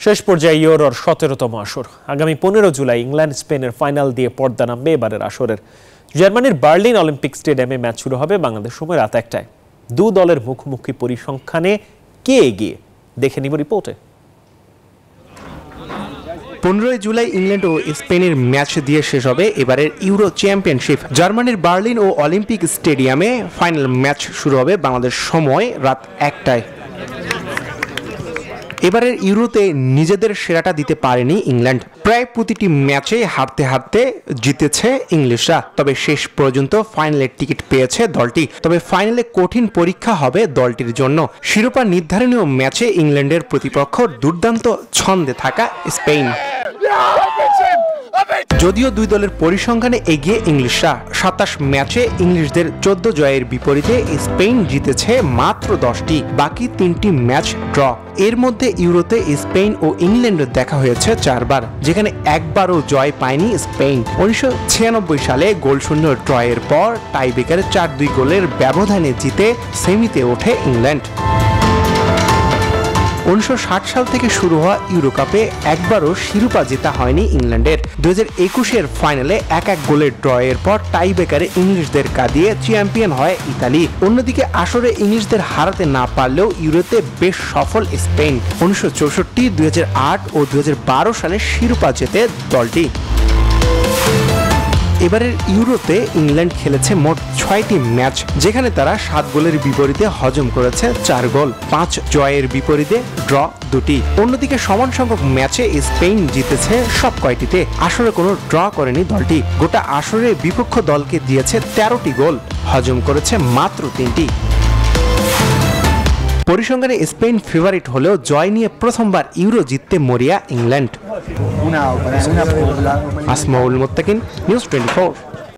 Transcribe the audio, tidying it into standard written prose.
শেষ পর্যায়ে ইউরোর 17তম আসর। আগামী 15 জুলাই ইংল্যান্ড স্পেনের ফাইনাল দিয়ে পর্দা নামবে এবারের আসরের। জার্মানির বার্লিন অলিম্পিক স্টেডিয়ামে ম্যাচ শুরু হবে বাংলাদেশ সময় রাত 1টায়। দু দলের মুখোমুখি পরিসংখ্যানে কে এগিয়ে দেখে নিব রিপোর্টে। 15 জুলাই ইংল্যান্ড ও স্পেনের ম্যাচ দিয়ে শেষ হবে এবারের ইউরো চ্যাম্পিয়নশিপ। জার্মানির বার্লিন ও অলিম্পিক স্টেডিয়ামে ফাইনাল ম্যাচ শুরু হবে বাংলাদেশ সময় রাত 1টায়। এবারের ইউরোতে নিজেদের সেরাটা দিতে পারেনি ইংল্যান্ড। প্রায় প্রতিটি ম্যাচে হারতে হারতে জিতেছে ইংলিশরা, তবে শেষ পর্যন্ত ফাইনালের টিকিট পেয়েছে দলটি। তবে ফাইনালে কঠিন পরীক্ষা হবে দলটির জন্য। শিরোপা নির্ধারণীয় ম্যাচে ইংল্যান্ডের প্রতিপক্ষ দুর্দান্ত ছন্দে থাকা স্পেন। যদিও দুই দলের পরিসংখ্যানে এগিয়ে ইংলিশরা। 27 ম্যাচে ইংলিশদের 14 জয়ের বিপরীতে স্পেন জিতেছে মাত্র 10টি, বাকি 3টি ম্যাচ ড্র। এর মধ্যে ইউরোতে স্পেন ও ইংল্যান্ড দেখা হয়েছে 4 বার, যেখানে একবারও জয় পায়নি স্পেন। 1996 সালে গোলশূন্য ড্রয়ের পর টাইব্রেকারে 4-2 গোলের ব্যবধানে জিতে সেমিতে ওঠে ইংল্যান্ড। 1960 সাল থেকে শুরু হওয়া ইউরো কাপে একবারও শিরোপা জেতা হয়নি ইংল্যান্ডের। 2021-এর ফাইনালে 1-1 গোলের ড্রয়ের পর টাইব্রেকারে ইংলিশদের কাঁদিয়ে চ্যাম্পিয়ন হয় ইতালি। অন্যদিকে আসরে ইংলিশদের হারাতে না পারলেও ইউরোতে বেশ সফল স্পেন। 1964, 2008 ও 2012 সালে শিরোপা জেতে দলটি। এবারের ইউরোতে ইংল্যান্ড খেলেছে মোট 6টি ম্যাচ, যেখানে তারা 7 গোলের বিপরীতে হজম করেছে 4 গোল, 5 জয়ের বিপরীতে ড্র 2টি। অন্যদিকে সমান সংখ্যক ম্যাচে স্পেন জিতেছে সব কয়টিতে। আসরে কোনো ড্র করেনি দলটি। গোটা আসরে বিপক্ষ দলকে দিয়েছে 13টি গোল, হজম করেছে মাত্র 3টি। পরিসংখ্যানে স্পেন ফেভারিট হলেও জয় নিয়ে প্রথমবার ইউরো জিততে মরিয়া ইংল্যান্ড। আসমাউল মুত্তাকিন, নিউজ 24।